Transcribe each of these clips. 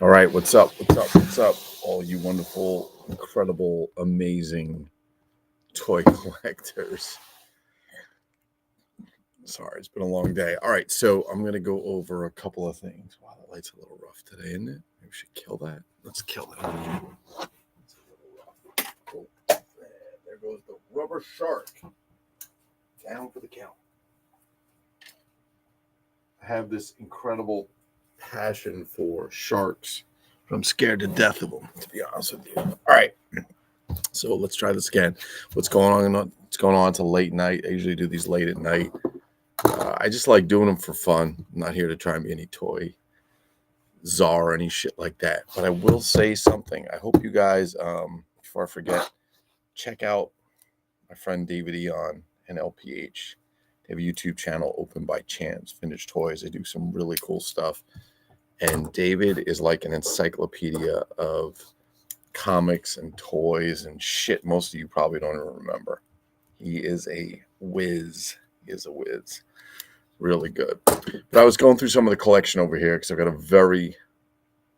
All right, what's up? What's up? All you wonderful, incredible, amazing toy collectors. Sorry, it's been a long day. All right, so I'm going to go over a couple of things. Wow, the light's a little rough today, isn't it? Maybe we should kill that. Let's kill that. It's a little rough. Oh, there goes the rubber shark. Down for the count. I have this incredible passion for sharks, but I'm scared to death of them, to be honest with you. All right, so let's try this again. What's going on? It's going on till late night. I usually do these late at night. I just like doing them for fun. I'm not here to try and be any toy czar or any shit like that. But I will say something. I hope you guys, before I forget, check out my friend David Eon and LPH. They have a YouTube channel, Open by Chance, Vintage Toys. They do some really cool stuff. And David is like an encyclopedia of comics and toys and shit most of you probably don't even remember. He is a whiz. Really good. But I was going through some of the collection over here because I've got a very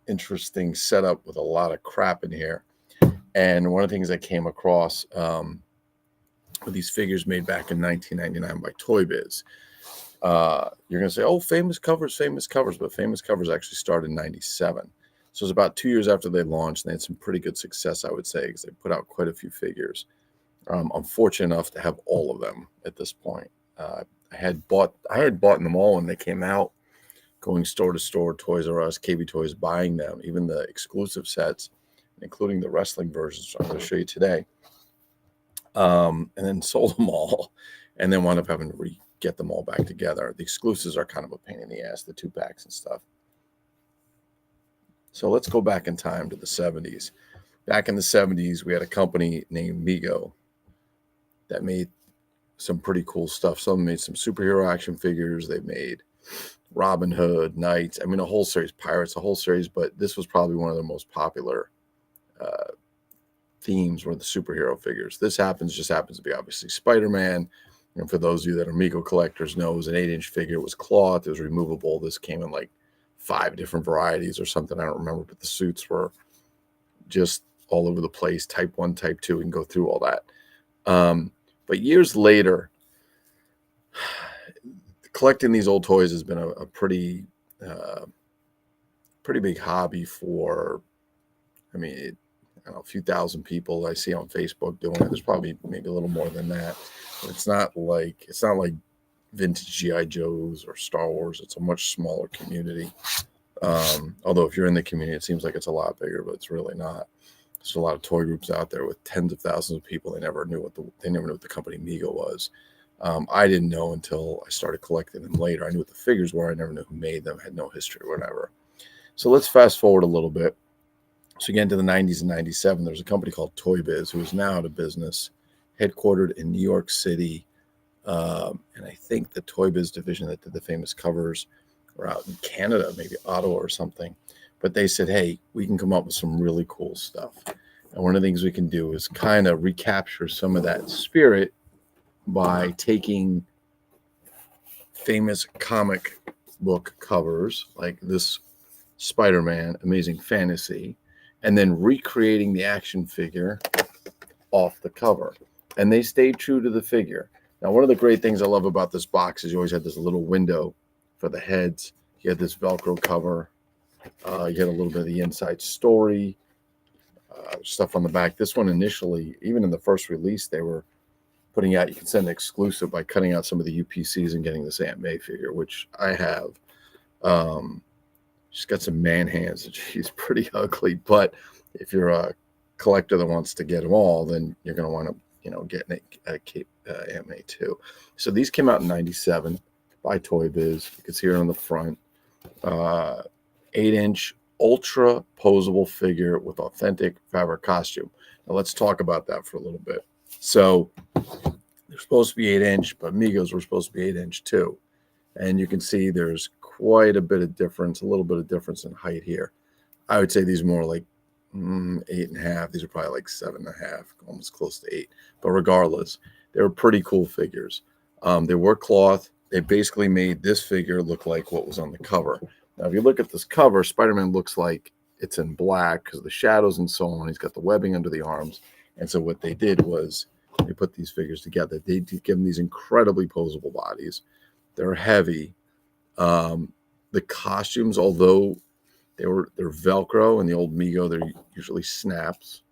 interesting setup with a lot of crap in here. And one of the things I came across with these figures made back in 1999 by Toybiz. You're going to say, oh, famous covers. But famous covers actually started in 97. So it was about 2 years after they launched. And they had some pretty good success, I would say, because they put out quite a few figures. I'm fortunate enough to have all of them at this point. I had bought them all when they came out, going store to store, Toys R Us, KB Toys, buying them, even the exclusive sets, including the wrestling versions, which I'm going to show you today. And then sold them all, and then wound up having to get them all back together. The exclusives are kind of a pain in the ass, the 2-packs and stuff. So let's go back in time to the 70s. Back in the 70s, we had a company named Mego that made some pretty cool stuff. Some made some superhero action figures. They made Robin Hood, Knights. I mean, a whole series, Pirates, a whole series. But this was probably one of the most popular themes were the superhero figures. This just happens to be obviously Spider-Man. And for those of you that are Mego collectors know, it was an 8-inch figure. It was cloth. It was removable. This came in like 5 different varieties or something. I don't remember, but the suits were just all over the place. Type 1, Type 2, we can go through all that. But years later, collecting these old toys has been a pretty big hobby for, I mean, I don't know, a few thousand people I see on Facebook doing it. There's probably maybe a little more than that. But it's not like vintage G.I. Joes or Star Wars. It's a much smaller community. Although if you're in the community, it seems like it's a lot bigger, but it's really not. There's a lot of toy groups out there with tens of thousands of people. They never knew what the company Mego was. I didn't know until I started collecting them later. I knew what the figures were. I never knew who made them. Had no history or whatever. So let's fast forward a little bit. So again, to the 90s and 97, there's a company called Toybiz who is now out of business, headquartered in New York City. And I think the Toybiz division that did the famous covers were out in Canada, maybe Ottawa or something. But they said, hey, we can come up with some really cool stuff. And one of the things we can do is kind of recapture some of that spirit by taking famous comic book covers like this Spider-Man Amazing Fantasy and then recreating the action figure off the cover. And they stayed true to the figure. Now, one of the great things I love about this box is you always had this little window for the heads. You had this Velcro cover. You had a little bit of the inside story, stuff on the back. This one initially, even in the first release, they were putting out, you can send an exclusive by cutting out some of the UPCs and getting this Aunt May figure, which I have. She's got some man hands and she's pretty ugly. But if you're a collector that wants to get them all, then you're going to want to, get Aunt May too. So these came out in 97 by Toybiz. You can see her on the front. 8-inch ultra posable figure with authentic fabric costume. Now let's talk about that for a little bit. So they're supposed to be 8-inch, but Megos were supposed to be 8-inch too. And you can see there's quite a bit of difference, a little bit of difference in height here. I would say these are more like 8.5. These are probably like 7.5, almost close to 8. But regardless, they were pretty cool figures. They were cloth. They basically made this figure look like what was on the cover. Now, if you look at this cover, Spider-Man looks like it's in black because of the shadows and so on. He's got the webbing under the arms. And so what they did was they put these figures together. They give them these incredibly posable bodies. They're heavy. The costumes, although they're Velcro, and the old Mego, they're usually snaps.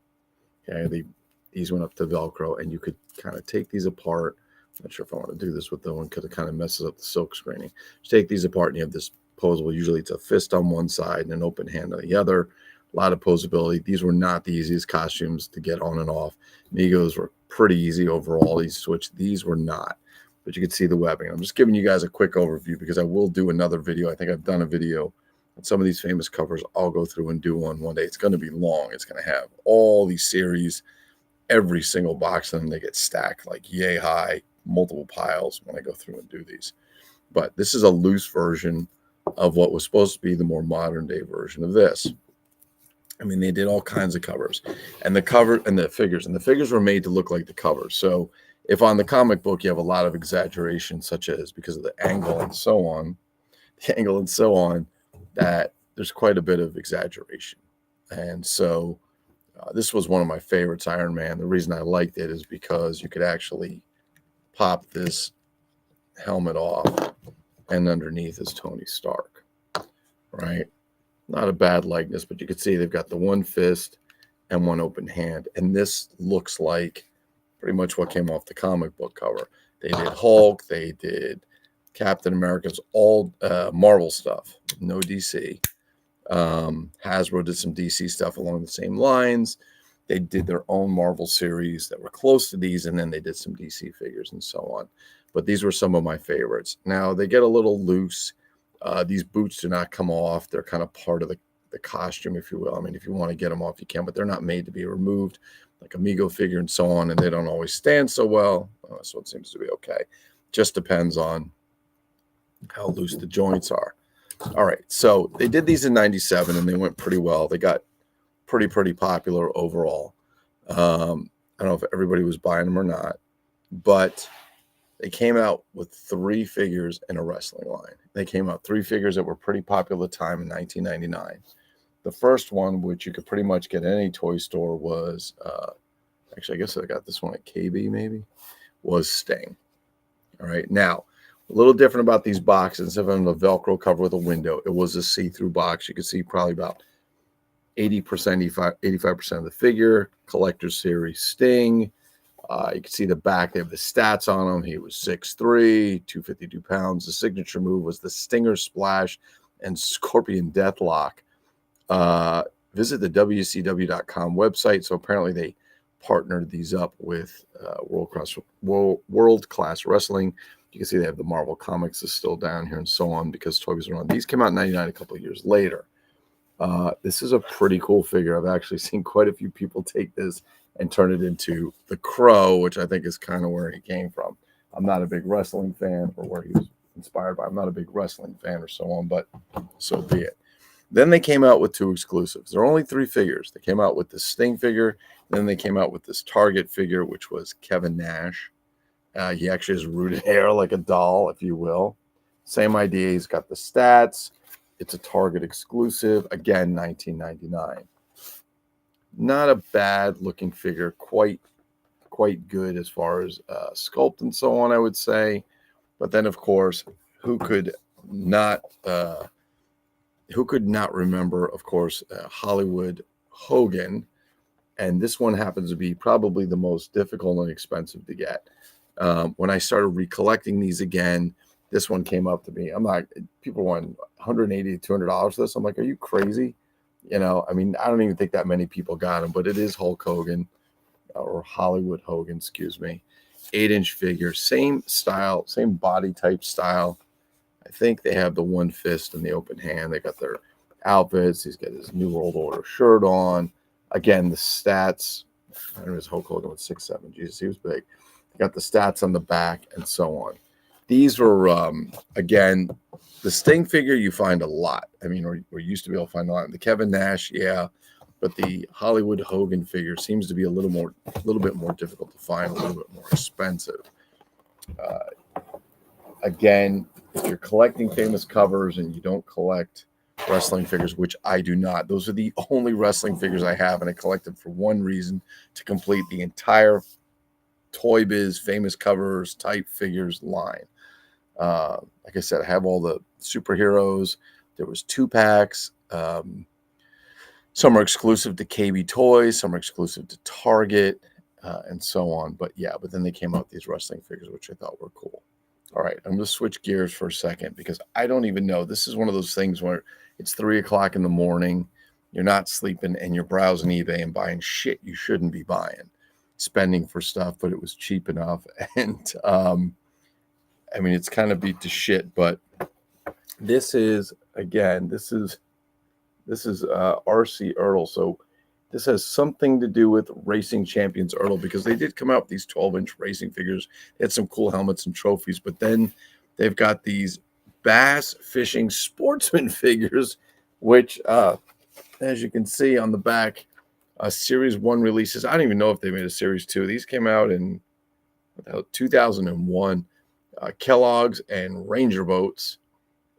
Okay, these went up to Velcro, and you could kind of take these apart. I'm not sure if I want to do this with the one because it kind of messes up the silk screening. Just take these apart, and you have this posable. Usually it's a fist on one side and an open hand on the other. A lot of posability. These were not the easiest costumes to get on and off. Megos were pretty easy overall. These were not. But you can see the webbing. I'm just giving you guys a quick overview because I will do another video. I think I've done a video on some of these famous covers. I'll go through and do one day. It's going to be long. It's going to have all these series, every single box of them. They get stacked like yay high, multiple piles when I go through and do these. But this is a loose version of what was supposed to be the more modern day version of this. I mean, they did all kinds of covers, and the figures were made to look like the covers. So if on the comic book you have a lot of exaggeration, such as because of the angle and so on, that there's quite a bit of exaggeration. And so this was one of my favorites, Iron Man. The reason I liked it is because you could actually pop this helmet off, and underneath is Tony Stark, right? Not a bad likeness, but you can see they've got the one fist and one open hand. And this looks like pretty much what came off the comic book cover. They did Hulk, they did Captain America's, all Marvel stuff, no DC. Hasbro did some DC stuff along the same lines. They did their own Marvel series that were close to these, and then they did some DC figures and so on. But these were some of my favorites. Now, they get a little loose. These boots do not come off. They're kind of part of the costume, if you will. I mean, if you want to get them off, you can, but they're not made to be removed like a Mego figure and so on, and they don't always stand so well. So it seems to be okay. Just depends on how loose the joints are. All right, so they did these in 97, and they went pretty well. They got pretty popular overall. I don't know if everybody was buying them or not, but they came out with 3 figures in a wrestling line. They came out 3 figures that were pretty popular at the time in 1999. The first one, which you could pretty much get at any toy store, was actually, I guess I got this one at KB maybe, was Sting. All right, now a little different about these boxes. Instead of having a Velcro cover with a window, it was a see-through box. You could see probably about 80%, 85% of the figure. Collector's Series Sting. You can see the back. They have the stats on him. He was 6'3", 252 pounds. The signature move was the Stinger Splash and Scorpion Deathlock. Visit the WCW.com website. So apparently they partnered these up with World Class Wrestling. You can see they have the Marvel Comics is still down here and so on because Toybiz are on. These came out in 99 a couple of years later. This is a pretty cool figure. I've actually seen quite a few people take this and turn it into the Crow, which I think is kind of where he came from. I'm not a big wrestling fan, or where he was inspired by. I'm not a big wrestling fan or so on, but so be it. Then they came out with 2 exclusives. There are only 3 figures. They came out with the Sting figure. Then they came out with this Target figure, which was Kevin Nash. He actually has rooted hair like a doll, if you will. Same idea. He's got the stats. It's a Target exclusive. Again, 1999. Not a bad looking figure. Quite good as far as sculpt and so on, I would say. But then, of course, who could not remember, of course, Hollywood Hogan? And this one happens to be probably the most difficult and expensive to get. When I started recollecting these again, this one came up to me. People want $180 to $200 for this. I'm like, are you crazy? You know, I mean, I don't even think that many people got him, but it is Hulk Hogan, or Hollywood Hogan, excuse me. 8-inch figure, same style, same body type style. I think they have the one fist and the open hand. They got their outfits. He's got his New World Order shirt on. Again, the stats. I don't know, Hulk Hogan was 6'7". Jesus, he was big. They got the stats on the back and so on. These were, again, the Sting figure you find a lot. I mean, or used to be able to find a lot. The Kevin Nash, yeah, but the Hollywood Hogan figure seems to be a little bit more difficult to find, a little bit more expensive. Again, if you're collecting famous covers and you don't collect wrestling figures, which I do not. Those are the only wrestling figures I have, and I collect them for one reason: to complete the entire Toybiz famous covers type figures line. Like I said, I have all the superheroes. There was 2-packs. Some are exclusive to KB Toys, some are exclusive to Target, and so on. But then they came out with these wrestling figures, which I thought were cool. All right, I'm going to switch gears for a second because I don't even know. This is one of those things where it's 3 o'clock in the morning, you're not sleeping, and you're browsing eBay and buying shit you shouldn't be buying, spending for stuff, but it was cheap enough. And I mean, it's kind of beat to shit, but this is RC Ertl. So this has something to do with Racing Champions Ertl, because they did come out with these 12-inch racing figures. They had some cool helmets and trophies, but then they've got these bass fishing sportsman figures, which, as you can see on the back, Series 1 releases. I don't even know if they made a Series 2. These came out in 2001. Kellogg's and Ranger Boats,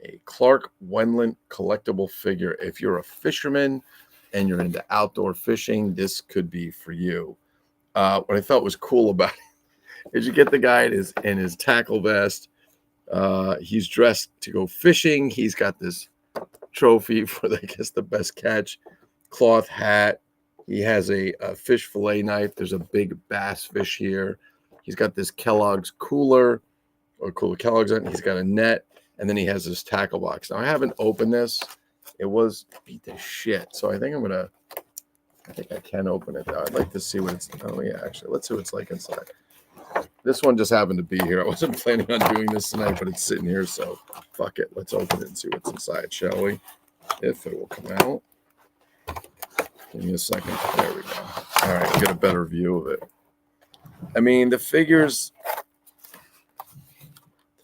a Clark Wendlandt collectible figure. If you're a fisherman and you're into outdoor fishing, this could be for you. What I thought was cool about it is you get the guy in his tackle vest. He's dressed to go fishing. He's got this trophy for, I guess, the best catch, cloth hat. He has a fish fillet knife. There's a big bass fish here. He's got this Kellogg's cooler, or cooler Kellogg's on. He's got a net, and then he has this tackle box. Now, I haven't opened this. It was beat to shit. So I think I can open it now. I'd like to see what it's, actually, let's see what it's like inside. This one just happened to be here. I wasn't planning on doing this tonight, but it's sitting here, so fuck it. Let's open it and see what's inside, shall we? If it will come out. Give me a second. There we go. All right, get a better view of it. I mean, the figure's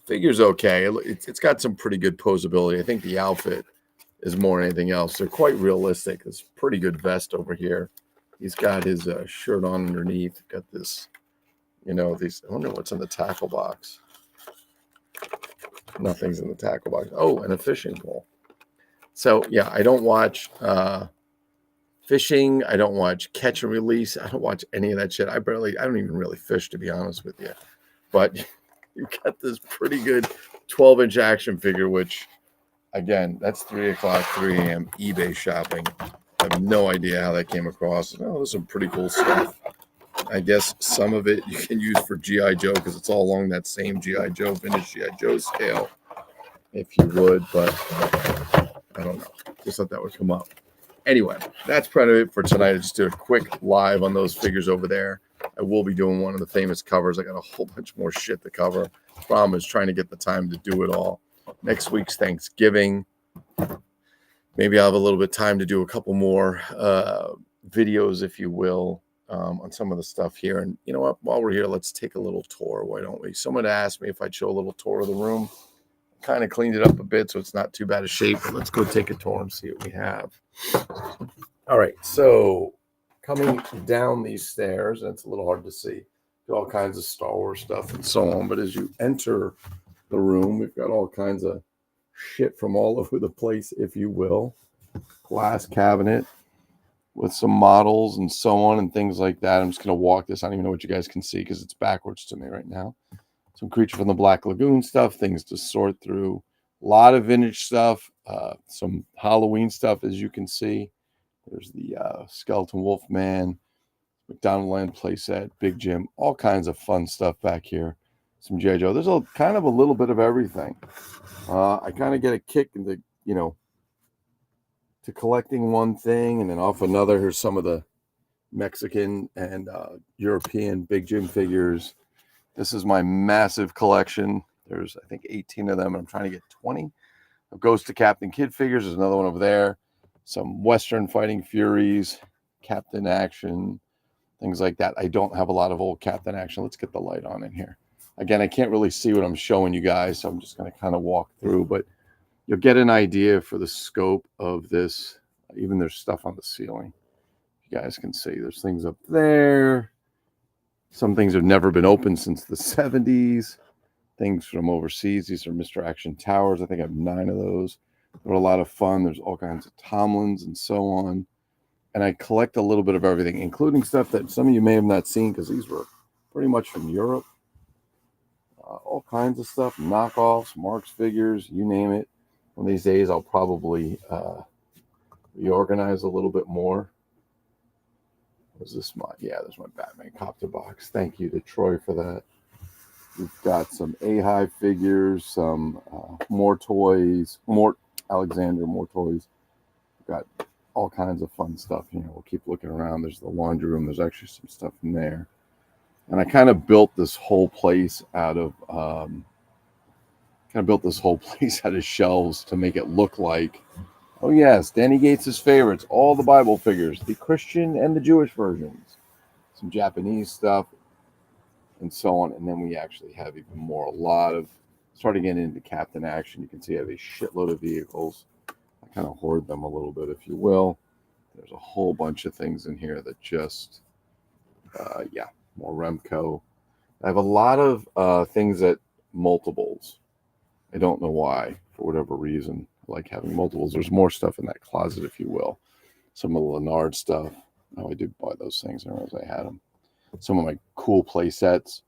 okay. It's got some pretty good posability. I think the outfit is more than anything else. They're quite realistic. It's a pretty good vest over here. He's got his shirt on underneath. Got this, these. I wonder what's in the tackle box. Nothing's in the tackle box. Oh, and a fishing pole. So yeah, I don't watch fishing. I don't watch catch and release. I don't watch any of that shit. I don't even really fish, to be honest with you. But you got this pretty good 12-inch action figure, which, again, that's 3 a.m. eBay shopping. I have no idea how that came across. Oh, there's some pretty cool stuff. I guess some of it you can use for G.I. Joe, because it's all along that same G.I. Joe, vintage G.I. Joe scale, if you would. But I don't know. Just thought that would come up. Anyway, that's probably it for tonight. I just did a quick live on those figures over there. I will be doing one of the famous covers. I got a whole bunch more shit to cover. Problem is trying to get the time to do it all. Next week's Thanksgiving. Maybe I'll have a little bit of time to do a couple more videos, if you will, on some of the stuff here. And you know what? While we're here, let's take a little tour. Why don't we? Someone asked me if I'd show a little tour of the room. Kind of cleaned it up a bit, so it's not too bad a shape. But let's go take a tour and see what we have. All right, so coming down these stairs, and it's a little hard to see, all kinds of Star Wars stuff and so on. But as you enter the room, we've got all kinds of shit from all over the place, if you will. Glass cabinet with some models and so on and things like that. I'm just going to walk this. I don't even know what you guys can see because it's backwards to me right now. Some Creature from the Black Lagoon stuff, things to sort through. A lot of vintage stuff, some Halloween stuff, as you can see. There's the Skeleton Wolf Man, McDonald Land playset, Big Jim, all kinds of fun stuff back here. Some G.I. Joe. There's kind of a little bit of everything. I kind of get a kick into, to collecting one thing and then off another. Here's some of the Mexican and European Big Jim figures. This is my massive collection. There's, I think, 18 of them, and I'm trying to get 20. Ghost of Captain Kidd figures. There's another one over there. Some Western Fighting Furies, Captain Action, things like that. I don't have a lot of old Captain Action. Let's get the light on in here. Again, I can't really see what I'm showing you guys, so I'm just going to kind of walk through, but you'll get an idea for the scope of this. Even there's stuff on the ceiling. You guys can see there's things up there. Some things have never been opened since the 70s. Things from overseas. These are Mr. Action Towers. I think I have 9 of those. They're a lot of fun. There's all kinds of Tomlins and so on. And I collect a little bit of everything, including stuff that some of you may have not seen because these were pretty much from Europe. All kinds of stuff, knockoffs, Mark's figures, you name it. One of these days, I'll probably reorganize a little bit more. Was this my, yeah, there's my Batman copter box. Thank you to Troy for that. We've got some A-Hive figures, some more toys, more Alexander, more toys. We've got all kinds of fun stuff. You know, we'll keep looking around. There's the laundry room. There's actually some stuff in there. And I kind of built this whole place out of shelves to make it look like, oh yes, Danny Gates' favorites, all the Bible figures, the Christian and the Jewish versions, some Japanese stuff, and so on. And then we actually have even more, a lot of, starting getting into Captain Action. You can see I have a shitload of vehicles. I kind of hoard them a little bit, if you will. There's a whole bunch of things in here that just, yeah, more Remco. I have a lot of things at multiples. I don't know why, for whatever reason. I like having multiples. There's more stuff in that closet, if you will. Some of the Leonard stuff. Oh, I did buy those things. I realized I had them. Some of my cool play sets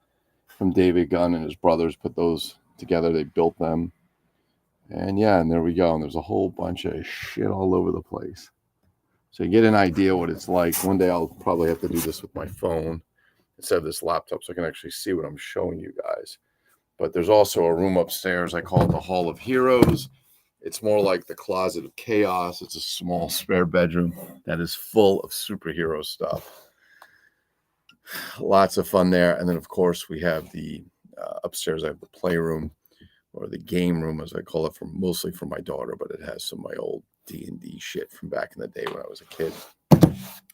from David Gunn and his brothers put those together. They built them. And yeah, and there we go. And there's a whole bunch of shit all over the place. So you get an idea what it's like. One day I'll probably have to do this with my phone instead of this laptop so I can actually see what I'm showing you guys. But there's also a room upstairs. I call it the Hall of Heroes. It's more like the Closet of Chaos. It's a small spare bedroom that is full of superhero stuff. Lots of fun there. And then, of course, we have the upstairs. I have the playroom, or the game room, as I call it, mostly for my daughter. But it has some of my old D&D shit from back in the day when I was a kid.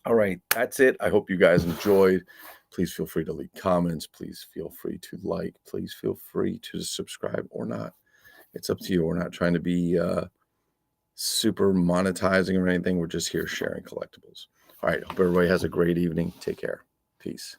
All right, that's it. I hope you guys enjoyed. Please feel free to leave comments. Please feel free to like. Please feel free to subscribe or not. It's up to you. We're not trying to be super monetizing or anything. We're just here sharing collectibles. All right. Hope everybody has a great evening. Take care. Peace.